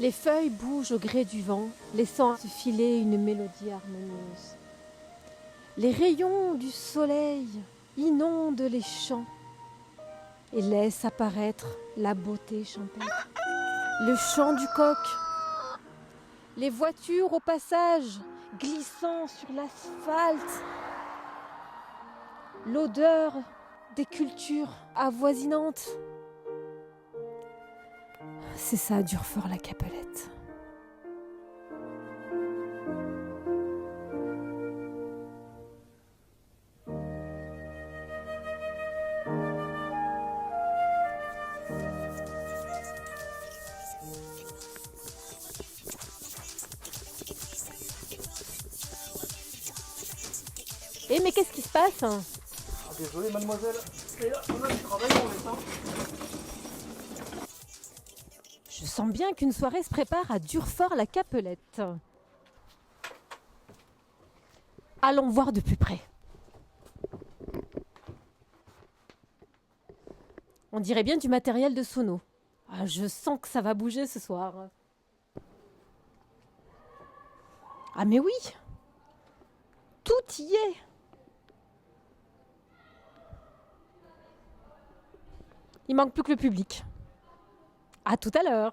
Les feuilles bougent au gré du vent, laissant se filer une mélodie harmonieuse. Les rayons du soleil inondent les champs et laissent apparaître la beauté champêtre. Le chant du coq, les voitures au passage glissant sur l'asphalte, l'odeur des cultures avoisinantes. C'est ça, Durfort-la-Capelette. Eh mais qu'est-ce qui se passe? Désolé mademoiselle, c'est là, on a du travail pour l'instant. Je sens bien qu'une soirée se prépare à Durfort-la-Capelette. Allons voir de plus près. On dirait bien du matériel de sono. Ah, je sens que ça va bouger ce soir. Ah mais oui! Tout y est! Il manque plus que le public. À tout à l'heure.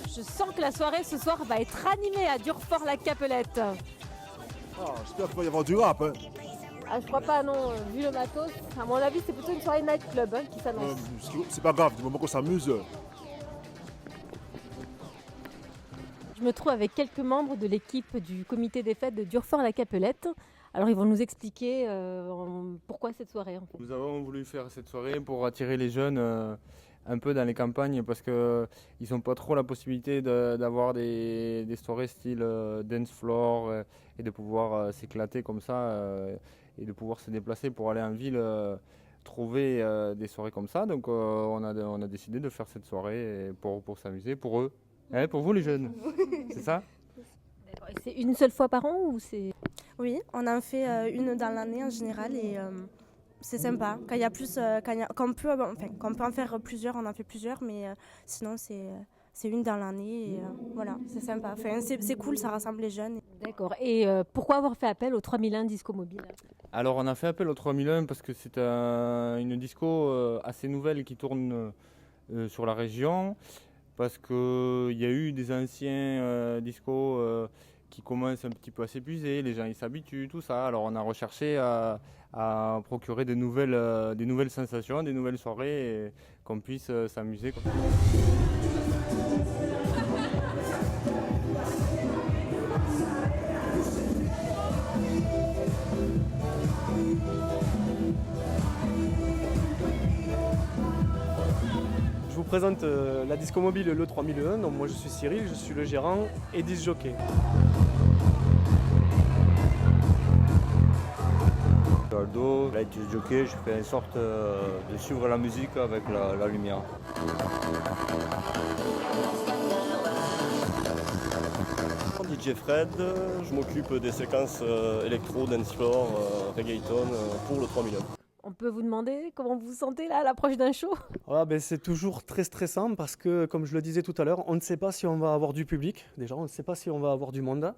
Je sens que la soirée ce soir va être animée à Durfort-la-Capelette. Ah, j'espère qu'il va y avoir du rap. Hein. Ah, je crois pas, non. Vu le matos, à mon avis, c'est plutôt une soirée nightclub qui s'annonce. C'est pas grave, du moment qu'on s'amuse. Je me trouve avec quelques membres de l'équipe du comité des fêtes de Durfort-la-Capelette. Alors, ils vont nous expliquer pourquoi cette soirée. En fait. Nous avons voulu faire cette soirée pour attirer les jeunes un peu dans les campagnes parce qu'ils n'ont pas trop la possibilité d'avoir des soirées style dance floor et de pouvoir s'éclater comme ça et de pouvoir se déplacer pour aller en ville trouver des soirées comme ça. Donc on a décidé de faire cette soirée pour s'amuser, pour eux, hein, pour vous les jeunes, c'est ça? Et c'est une seule fois par an ou c'est... Oui, on en fait une dans l'année en général et c'est sympa. Quand il y a plus, qu'on peut en faire plusieurs, on en fait plusieurs, mais sinon c'est une dans l'année et voilà, c'est sympa. Enfin, c'est cool, ça rassemble les jeunes. D'accord. Et pourquoi avoir fait appel au 3001 Disco Mobile? Alors on a fait appel au 3001 parce que c'est une disco assez nouvelle qui tourne sur la région, parce qu'il y a eu des anciens discos qui commencent un petit peu à s'épuiser, les gens ils s'habituent, tout ça. Alors on a recherché à procurer des nouvelles sensations, des nouvelles soirées, et qu'on puisse s'amuser. Je vous présente la disco mobile Le 3001. Donc moi je suis Cyril, je suis le gérant et disc jockey. Aldo, là disc jockey, je fais en sorte de suivre la musique avec la lumière. DJ Fred, je m'occupe des séquences électro, dance floor, reggaeton pour le 3001. On peut vous demander comment vous vous sentez là à l'approche d'un show? Voilà, c'est toujours très stressant parce que, comme je le disais tout à l'heure, on ne sait pas si on va avoir du public. Déjà, on ne sait pas si on va avoir du monde.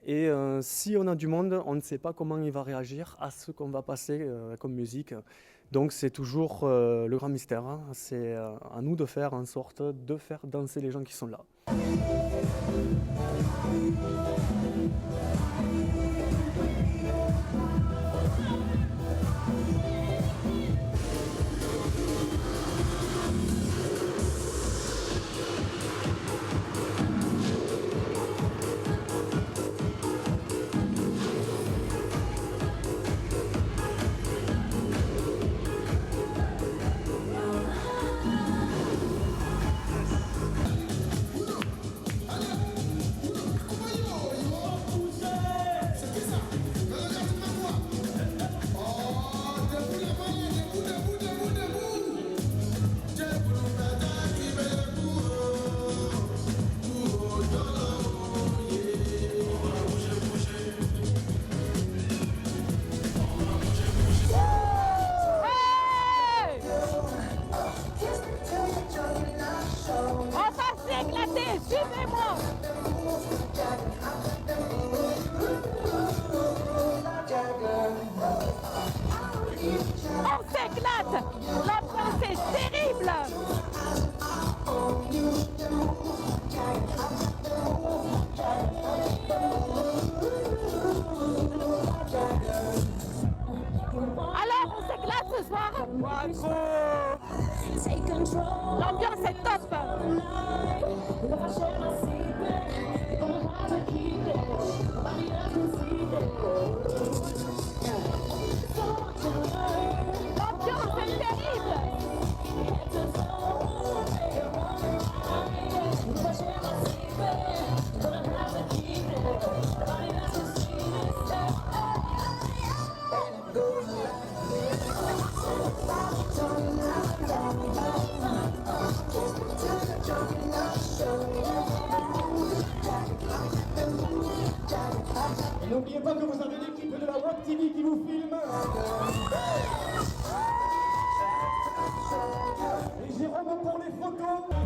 Et si on a du monde, on ne sait pas comment il va réagir à ce qu'on va passer comme musique. Donc c'est toujours le grand mystère. Hein. C'est à nous de faire en sorte de faire danser les gens qui sont là. s'éclate. L'ambiance est terrible. Alors, on s'éclate ce soir. L'ambiance est top. L'ambiance est terrible. Et n'oubliez pas que vous avez l'équipe de la Web TV qui vous filme. Et Jérôme pour les photos.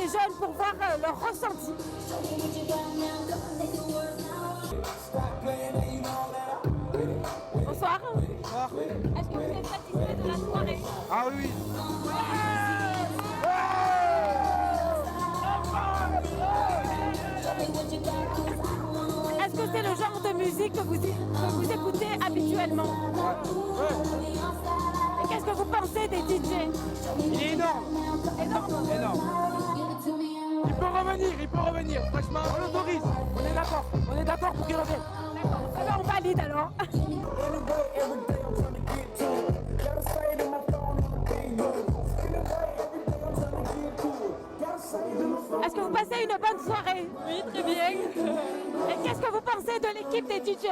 jeunes pour voir leur ressenti. Bonsoir. Est-ce que vous êtes satisfait de la soirée? Ah oui. Est-ce que c'est le genre de musique que vous écoutez habituellement? Et qu'est-ce que vous pensez des DJ? Il est énorme. Énorme. Il peut revenir. Franchement, on l'autorise. On est d'accord pour qu'il revienne. Eh ben, on valide alors. Est-ce que vous passez une bonne soirée? Oui, très bien. Et qu'est-ce que vous pensez de l'équipe des DJ?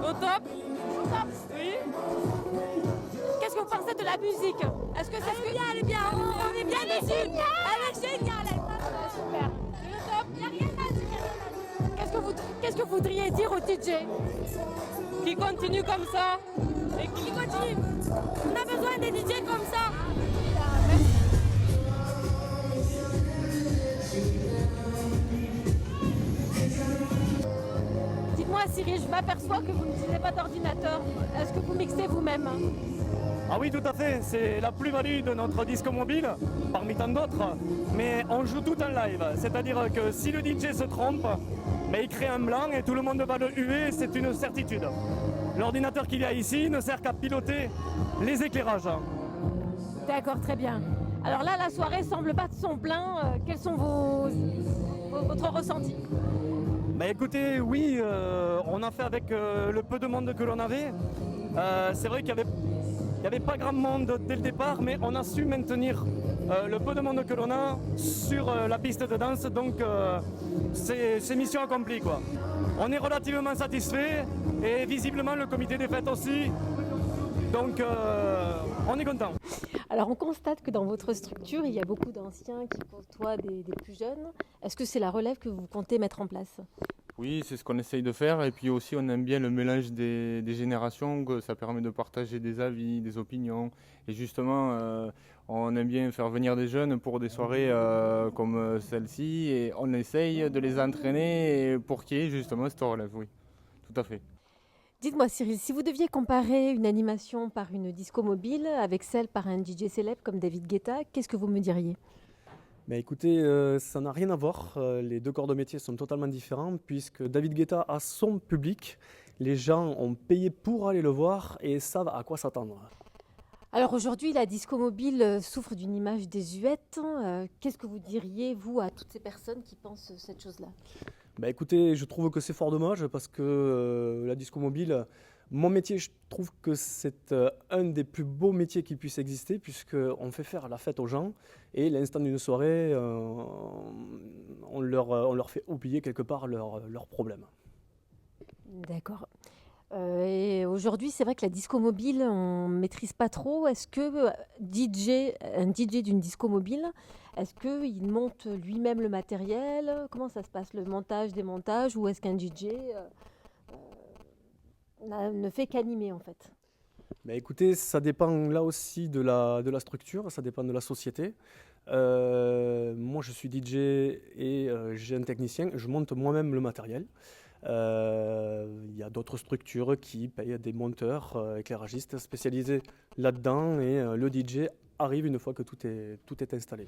Au top. Au top? Oui. Qu'est-ce que vous pensez de la musique? Est-ce que c'est ce que... Elle est bien, on est bien dessus. Elle est géniale. Super. C'est le top. Il n'y a rien à dire. Qu'est-ce que vous voudriez dire aux DJ? Qui continue comme ça. Et qui continue. On a besoin des DJ comme ça. Dites-moi Cyril, je m'aperçois que vous n'utilisez pas d'ordinateur. Est-ce que vous mixez vous-même? Ah oui, tout à fait, c'est la plus-value de notre disque mobile, parmi tant d'autres, mais on joue tout en live, c'est-à-dire que si le DJ se trompe, mais il crée un blanc et tout le monde va le huer, c'est une certitude. L'ordinateur qu'il y a ici ne sert qu'à piloter les éclairages. D'accord, très bien. Alors là, la soirée semble battre son plein. Quels sont votre ressenti? Bah écoutez, oui, on a fait avec le peu de monde que l'on avait. C'est vrai qu'il n'y avait pas grand monde dès le départ, mais on a su maintenir le peu de monde que l'on a sur la piste de danse, donc c'est mission accomplie, quoi. On est relativement satisfait et visiblement le comité des fêtes aussi, donc on est content. Alors on constate que dans votre structure, il y a beaucoup d'anciens qui côtoient des plus jeunes. Est-ce que c'est la relève que vous comptez mettre en place? Oui, c'est ce qu'on essaye de faire. Et puis aussi, on aime bien le mélange des générations, que ça permet de partager des avis, des opinions. Et justement, on aime bien faire venir des jeunes pour des soirées comme celle-ci. Et on essaye de les entraîner pour qu'il y ait justement cette relève, oui, tout à fait. Dites-moi Cyril, si vous deviez comparer une animation par une disco mobile avec celle par un DJ célèbre comme David Guetta, qu'est-ce que vous me diriez? Écoutez, ça n'a rien à voir. Les deux corps de métier sont totalement différents puisque David Guetta a son public. Les gens ont payé pour aller le voir et savent à quoi s'attendre. Alors aujourd'hui, la disco mobile souffre d'une image désuète. Qu'est-ce que vous diriez, vous, à toutes ces personnes qui pensent cette chose-là? Écoutez, je trouve que c'est fort dommage parce que la disco mobile, mon métier, je trouve que c'est un des plus beaux métiers qui puisse exister puisqu'on fait faire la fête aux gens et l'instant d'une soirée, on leur fait oublier quelque part leurs problèmes. D'accord. Et aujourd'hui, c'est vrai que la disco mobile, on ne maîtrise pas trop. Est-ce que un DJ d'une disco mobile, est-ce qu'il monte lui-même le matériel? Comment ça se passe, le montage, démontage? Ou est-ce qu'un DJ ne fait qu'animer en fait? Écoutez, ça dépend là aussi de la structure, ça dépend de la société. Moi, je suis DJ et j'ai un technicien, je monte moi-même le matériel. Il y a d'autres structures qui payent des monteurs, éclairagistes spécialisés là-dedans et le DJ arrive une fois que tout est installé.